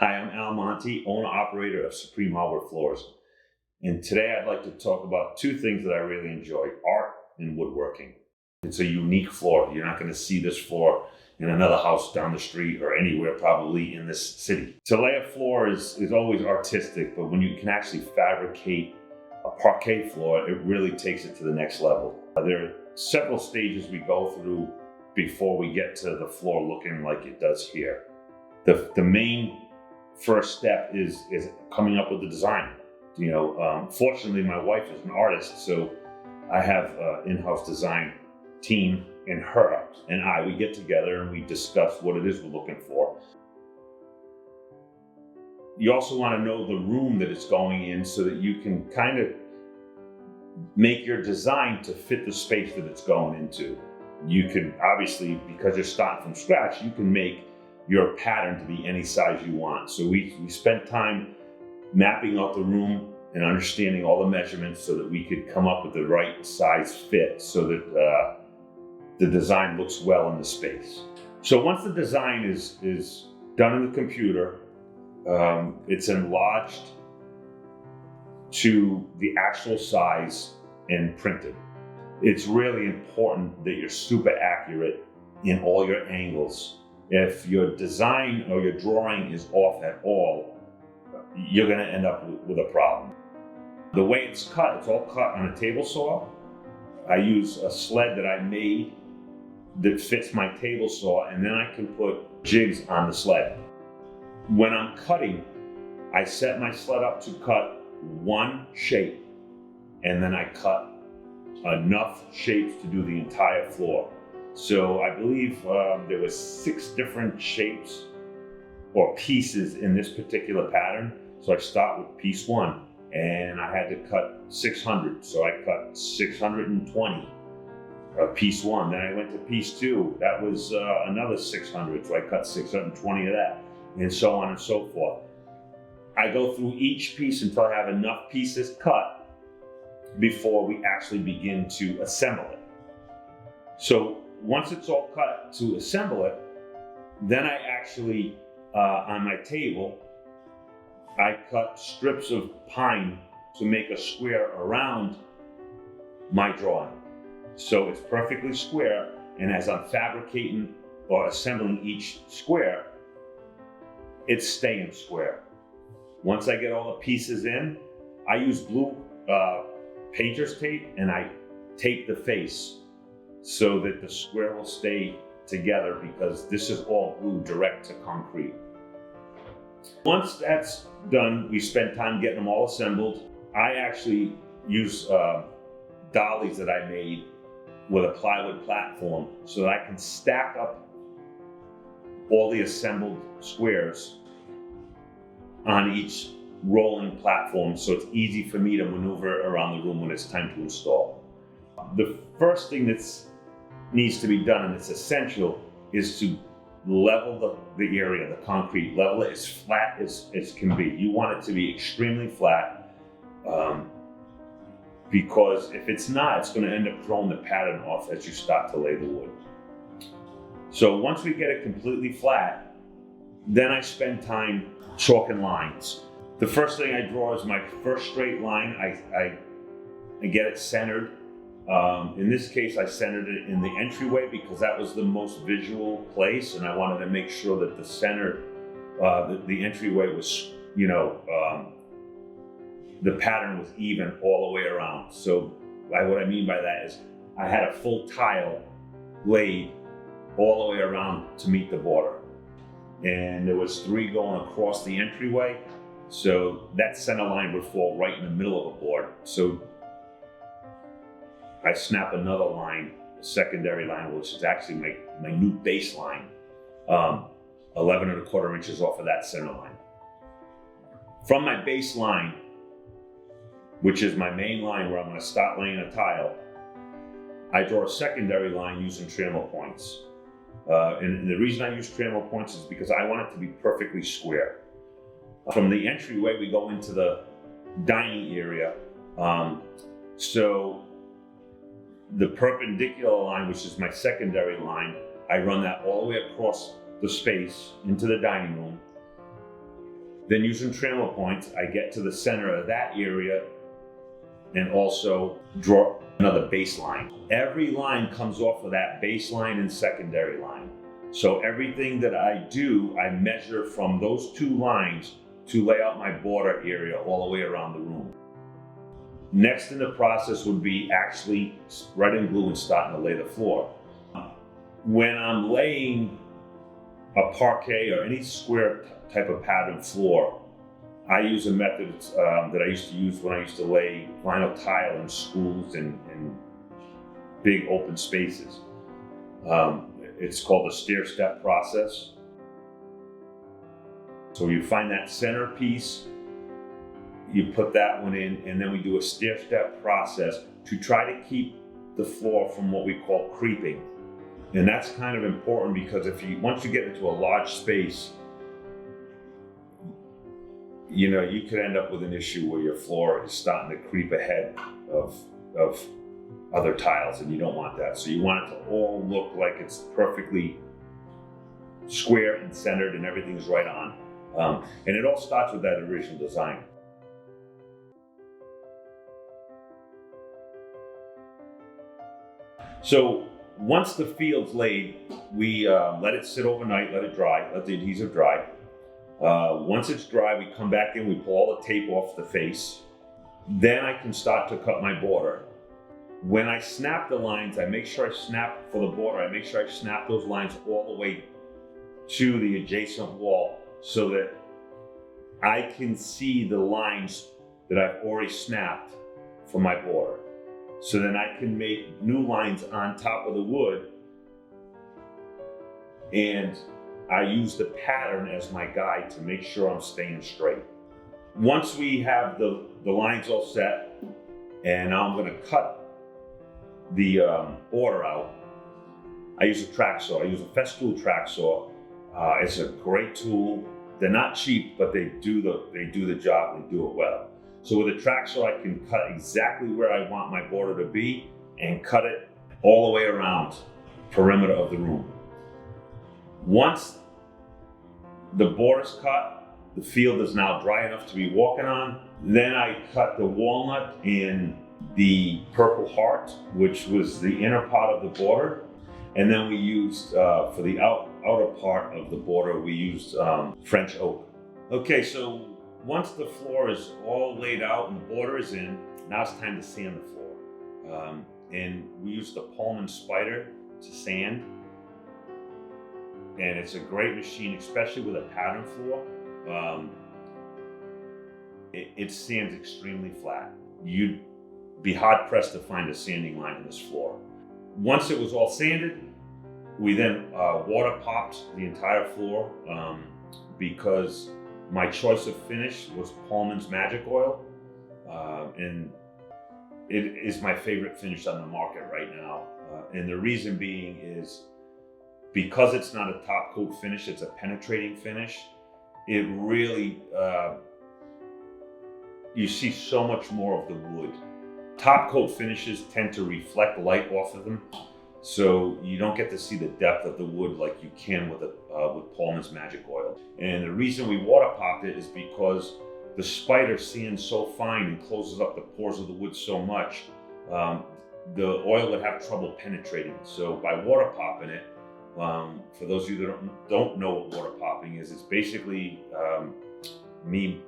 Hi, I'm Monti, owner-operator of Supreme Hardwood Floors. And today I'd like to talk about two things that I really enjoy, art and woodworking. It's a unique floor. You're not going to see this floor in another house down the street or anywhere probably in this city. To lay a floor is always artistic, but when you can actually fabricate a parquet floor, it really takes it to the next level. There are several stages we go through before we get to the floor looking like it does here. The main first step is coming up with the design. Fortunately, my wife is an artist, so I have an in-house design team, and her and we get together and we discuss what it is we're looking for. You also want to know the room that it's going in so that you can kind of make your design to fit the space that it's going into. You can obviously, because you're starting from scratch, you can make your pattern to be any size you want. So we spent time mapping out the room and understanding all the measurements so that we could come up with the right size fit so that the design looks well in the space. So once the design is done in the computer, it's enlarged to the actual size and printed. It's really important that you're super accurate in all your angles. If your design or your drawing is off at all, you're going to end up with a problem. The way it's cut, it's all cut on a table saw. I use a sled that I made that fits my table saw, and then I can put jigs on the sled. When I'm cutting, I set my sled up to cut one shape, and then I cut enough shapes to do the entire floor. So I believe there were 6 different shapes or pieces in this particular pattern. So I start with piece 1, and I had to cut 600. So I cut 620 of piece 1. Then I went to piece 2. That was another 600. So I cut 620 of that, and so on and so forth. I go through each piece until I have enough pieces cut before we actually begin to assemble it. So once it's all cut to assemble it, then I actually, on my table, I cut strips of pine to make a square around my drawing. So it's perfectly square, and as I'm fabricating or assembling each square, it's staying square. Once I get all the pieces in, I use blue painter's tape, and I tape the face so that the square will stay together, because this is all glued direct to concrete. Once that's done, we spend time getting them all assembled. I actually use dollies that I made with a plywood platform so that I can stack up all the assembled squares on each rolling platform, so it's easy for me to maneuver around the room when it's time to install. The first thing that needs to be done, and it's essential, is to level the area, the concrete, level it as flat as can be. You want it to be extremely flat, because if it's not, it's going to end up throwing the pattern off as you start to lay the wood. So once we get it completely flat, then I spend time chalking lines. The first thing I draw is my first straight line. I get it centered. In this case, I centered it in the entryway because that was the most visual place, and I wanted to make sure that the center, the entryway was, the pattern was even all the way around. So what I mean by that is I had a full tile laid all the way around to meet the border. And there was 3 going across the entryway, so that center line would fall right in the middle of the board. So I snap another line, a secondary line, which is actually my new base line, 11 1/4 inches off of that center line. From my base line, which is my main line where I'm going to start laying a tile, I draw a secondary line using trammel points. And the reason I use trammel points is because I want it to be perfectly square. From the entryway, we go into the dining area. So the perpendicular line, which is my secondary line, I run that all the way across the space into the dining room. Then using trammer points, I get to the center of that area and also draw another baseline. Every line comes off of that baseline and secondary line. So everything that I do, I measure from those two lines to lay out my border area all the way around the room. Next in the process would be actually spreading glue and starting to lay the floor. When I'm laying a parquet or any square type of pattern floor, I use a method that I used to use when I used to lay vinyl tile in schools and big open spaces. It's called the stair-step process. So you find that center piece, you put that one in, and then we do a stair-step process to try to keep the floor from what we call creeping. And that's kind of important because once you get into a large space, you could end up with an issue where your floor is starting to creep ahead of other tiles, and you don't want that. So you want it to all look like it's perfectly square and centered and everything's right on. And it all starts with that original design. So once the field's laid, we let it sit overnight, let it dry, let the adhesive dry. Once it's dry, we come back in, we pull all the tape off the face. Then I can start to cut my border. When I snap the lines, I make sure I snap for the border, I make sure I snap those lines all the way to the adjacent wall so that I can see the lines that I've already snapped for my border. So then I can make new lines on top of the wood, and I use the pattern as my guide to make sure I'm staying straight. Once we have the lines all set, and now I'm going to cut the border out, I use a track saw. I use a Festool track saw. It's a great tool. They're not cheap, but they do the job and they do it well. So with a track saw, I can cut exactly where I want my border to be and cut it all the way around the perimeter of the room. Once the border's cut, the field is now dry enough to be walking on. Then I cut the walnut and the purple heart, which was the inner part of the border. And then we used, for the outer part of the border, we used French oak. Okay, so once the floor is all laid out and the border is in, now it's time to sand the floor. And we use the Pullman Spider to sand. And it's a great machine, especially with a pattern floor. It sands extremely flat. You'd be hard pressed to find a sanding line in this floor. Once it was all sanded, we then water popped the entire floor because my choice of finish was Pullman's Magic Oil, and it is my favorite finish on the market right now. And the reason being is because it's not a top coat finish, it's a penetrating finish. It really, you see so much more of the wood. Top coat finishes tend to reflect light off of them, so you don't get to see the depth of the wood like you can with Pullman's Magic Oil. And the reason we water popped it is because the spider sands so fine and closes up the pores of the wood so much, the oil would have trouble penetrating. So by water popping it, for those of you that don't know what water popping is, it's basically me,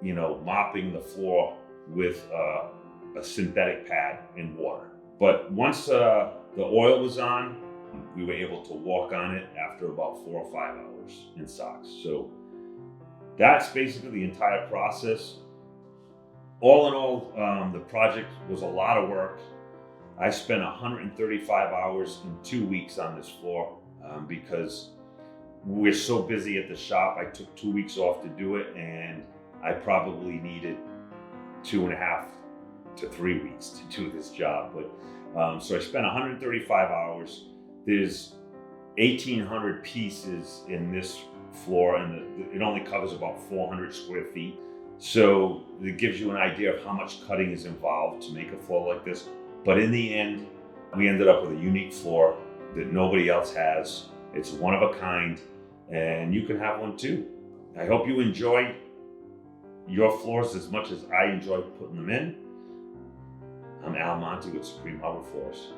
mopping the floor with a synthetic pad in water. But once the oil was on, we were able to walk on it after about 4 or 5 hours in socks. So that's basically the entire process. All in all, the project was a lot of work. I spent 135 hours in 2 weeks on this floor because we're so busy at the shop. I took 2 weeks off to do it, and I probably needed 2.5 to 3 weeks to do this job. But so I spent 135 hours. There's 1,800 pieces in this floor, and it only covers about 400 square feet. So it gives you an idea of how much cutting is involved to make a floor like this. But in the end, we ended up with a unique floor that nobody else has. It's one of a kind, and you can have one too. I hope you enjoy your floors as much as I enjoy putting them in. I'm Al Monti with Supreme Hardwood Floors.